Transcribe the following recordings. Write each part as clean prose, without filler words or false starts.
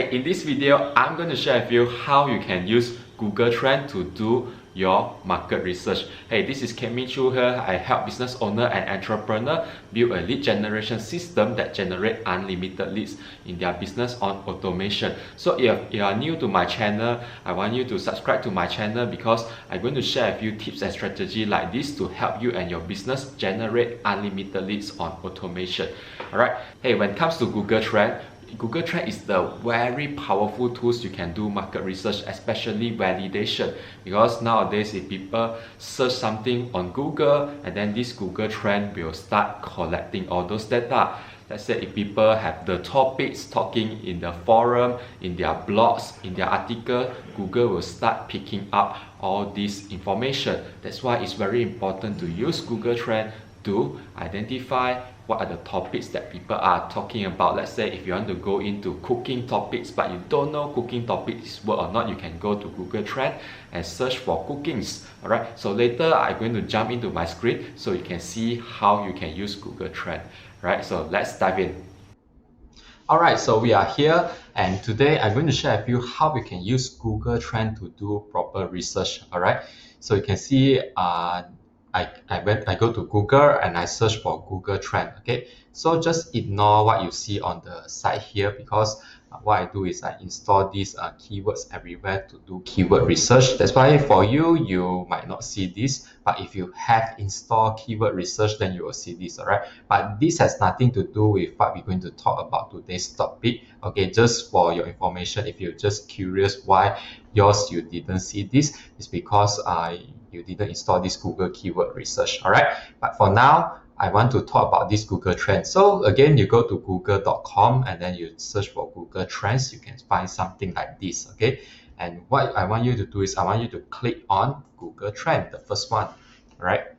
Hey, in this video, I'm going to share with you how you can use Google Trend to do your market research. Hey, this is Kamin Choo here. I help business owner and entrepreneur build a lead generation system that generate unlimited leads in their business on automation. So if you are new to my channel, I want you to subscribe to my channel because I'm going to share a few tips and strategy like this to help you and your business generate unlimited leads on automation. Alright, hey, when it comes to Google Trend is the very powerful tools you can do market research, especially validation, because nowadays if people search something on Google and then this Google Trend will start collecting all those data. Let's say if people have the topics talking in the forum, in their blogs, in their article, Google will start picking up all this information. That's why it's very important to use Google Trend to identify what are the topics that people are talking about. Let's say if you want to go into cooking topics but you don't know cooking topics work or not, you can go to Google Trend and search for cookings. Alright, so later I'm going to jump into my screen so you can see how you can use Google Trend. Right, so let's dive in. Alright, so we are here and today I'm going to share with you how we can use Google Trend to do proper research. Alright, so you can see I go to Google and I search for Google Trend. Okay, so just ignore what you see on the side here because what I do is I install these keywords everywhere to do keyword research. That's why for you might not see this, but if you have installed keyword research, then you will see this. Alright, but this has nothing to do with what we're going to talk about today's topic. Okay, just for your information, if you're just curious why you didn't see this, it's because you didn't install this Google keyword research. Alright, but for now I want to talk about this Google Trends. So again, you go to google.com and then you search for Google Trends. You can find something like this. Okay, and what I want you to do is I want you to click on Google Trend, the first one. Alright,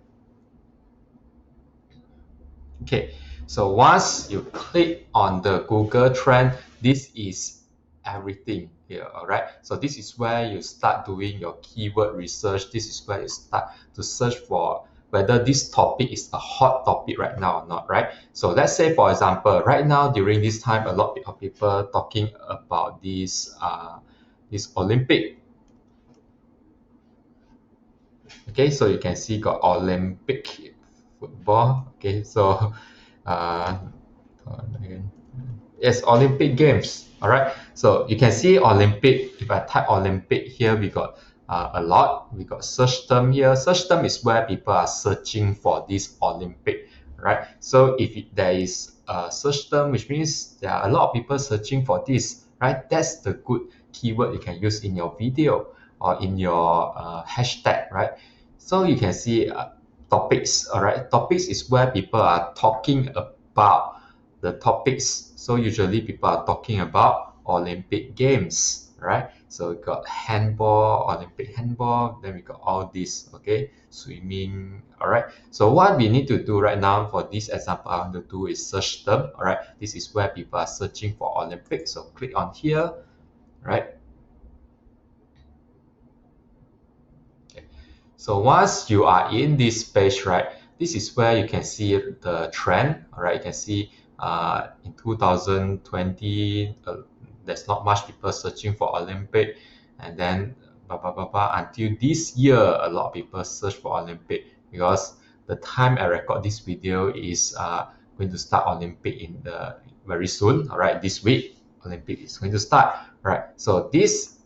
okay, so once you click on the Google Trend, this is everything here. Alright, so this is where you start doing your keyword research. This is where you start to search for whether this topic is a hot topic right now or not. Right, so let's say for example right now during this time a lot of people talking about this Olympic. Okay, so you can see got Olympic football. Okay, so yes, Olympic Games. Alright, so you can see Olympic. If I type Olympic here, we got a lot. We got search term here. Search term is where people are searching for this Olympic. Right, so if there is a search term, which means there are a lot of people searching for this, right, that's the good keyword you can use in your video or in your hashtag. Right, so you can see topics. Alright, topics is where people are talking about the topics. So usually people are talking about Olympic Games, right? So we got handball, Olympic handball, then we got all this. Okay, swimming. Alright, so what we need to do right now for this example I want to do is search term. Alright, this is where people are searching for Olympic, so click on here. Right, okay, so once you are in this page, right, this is where you can see the trend. Alright, you can see in 2020 there's not much people searching for Olympic, and then until this year a lot of people search for Olympic because the time I record this video is going to start Olympic in the very soon. Alright, this week Olympic is going to start. Right, so this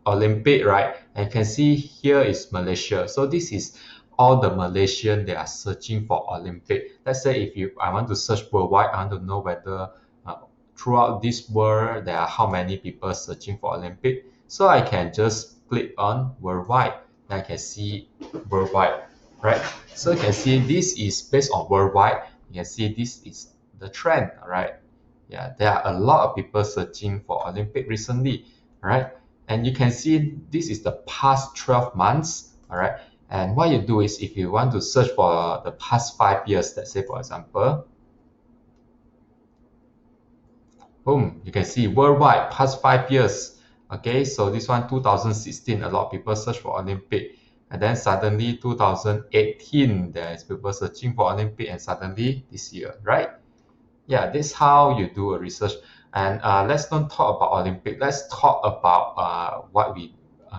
Olympic, right, and you can see here is Malaysia. So this is all the Malaysian they are searching for Olympic. Let's say if I want to search worldwide, I want to know whether throughout this world there are how many people searching for Olympic. So I can just click on worldwide, then I can see worldwide. Right, so you can see this is based on worldwide. You can see this is the trend. Alright, yeah, there are a lot of people searching for Olympic recently. Right, and you can see this is the past 12 months. Alright, and what you do is if you want to search for the past 5 years, let's say for example, boom, you can see worldwide past 5 years. Okay, so this one 2016 a lot of people search for Olympic, and then suddenly 2018 there's people searching for Olympic, and suddenly this year. Right, yeah, this is how you do a research. And let's not talk about Olympic. Let's talk about what we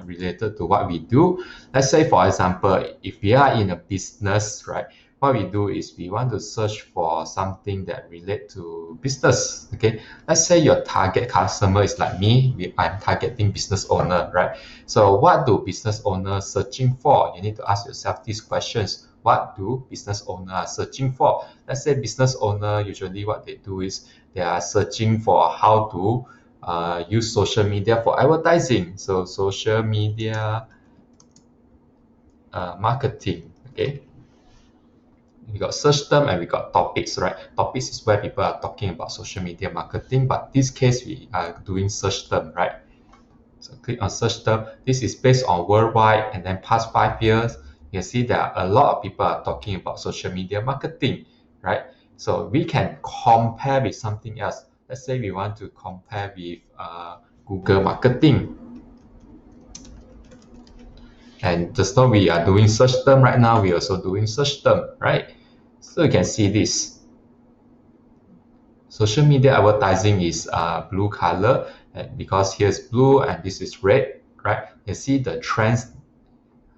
related to what we do. Let's say, for example, if we are in a business, right? What we do is we want to search for something that relate to business. Okay, let's say your target customer is like me. I'm targeting business owner, right? So what do business owners searching for? You need to ask yourself these questions. What do business owners are searching for? Let's say business owner, usually what they do is they are searching for how to use social media for advertising. So social media marketing. Okay, we got search term and we got topics, right? Topics is where people are talking about social media marketing, but this case we are doing search term, right? So click on search term. This is based on worldwide, and then past 5 years, you see that a lot of people are talking about social media marketing, right? So we can compare with something else. Let's say we want to compare with Google marketing. And just now we are doing search term right now, we are also doing search term, right? So you can see this. Social media advertising is blue color, and because here's blue and this is red, right? You see the trends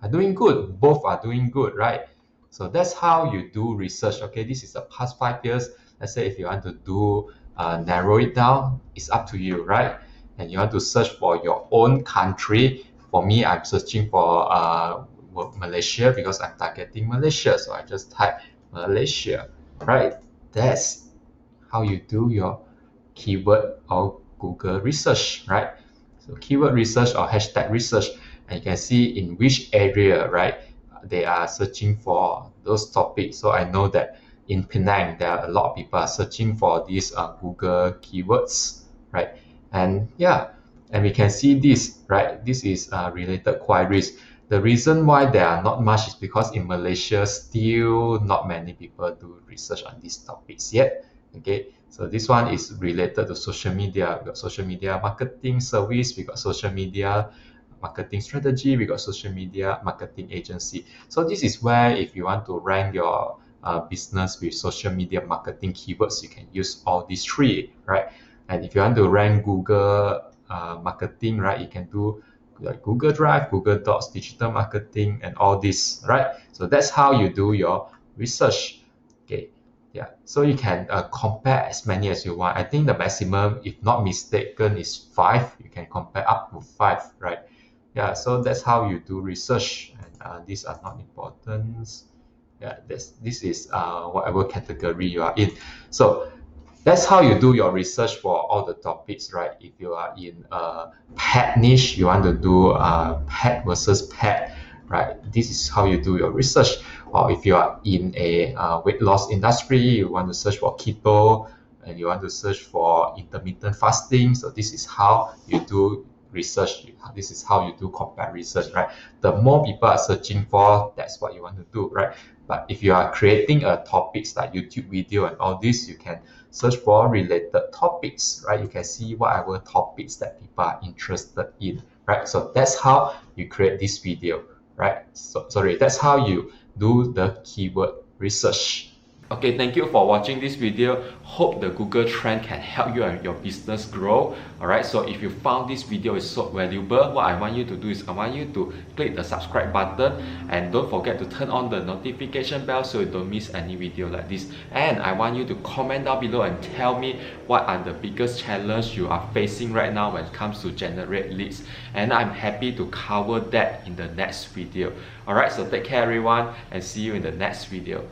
are doing good. Both are doing good, right? So that's how you do research. Okay, this is the past 5 years. Let's say if you want to do narrow it down, it's up to you, right? And you want to search for your own country. For me, I'm searching for Malaysia because I'm targeting Malaysia. So I just type Malaysia, right? That's how you do your keyword or Google research, right? So keyword research or hashtag research, and you can see in which area, right, they are searching for those topics. So I know that in Penang, there are a lot of people are searching for these Google keywords, right? And yeah, and we can see this, right? This is related queries. The reason why there are not much is because in Malaysia, still not many people do research on these topics yet. Okay, so this one is related to social media. We got social media marketing service, we got social media marketing strategy, we got social media marketing agency. So this is where if you want to rank your business with social media marketing keywords, you can use all these three, right? And if you want to rank Google marketing, right, you can do like Google Drive, Google Docs, digital marketing, and all this, right? So that's how you do your research. Okay, yeah. So you can compare as many as you want. I think the maximum, if not mistaken, is 5. You can compare up to 5, right? Yeah. So that's how you do research, and these are not important. Yeah, this is whatever category you are in. So that's how you do your research for all the topics, right? If you are in a pet niche, you want to do pet versus pet, right? This is how you do your research. Or if you are in a weight loss industry, you want to search for keto, and you want to search for intermittent fasting. So this is how you do research. This is how you do compare research, right? The more people are searching for, that's what you want to do, right? But if you are creating a topics like YouTube video and all this, you can search for related topics, right? You can see whatever topics that people are interested in, right? So that's how you create this video, right? So sorry, that's how you do the keyword research. Okay, thank you for watching this video. Hope the Google trend can help you and your business grow. Alright, so if you found this video is so valuable, what I want you to do is I want you to click the subscribe button, and don't forget to turn on the notification bell so you don't miss any video like this. And I want you to comment down below and tell me what are the biggest challenge you are facing right now when it comes to generate leads. And I'm happy to cover that in the next video. Alright, so take care everyone, and see you in the next video.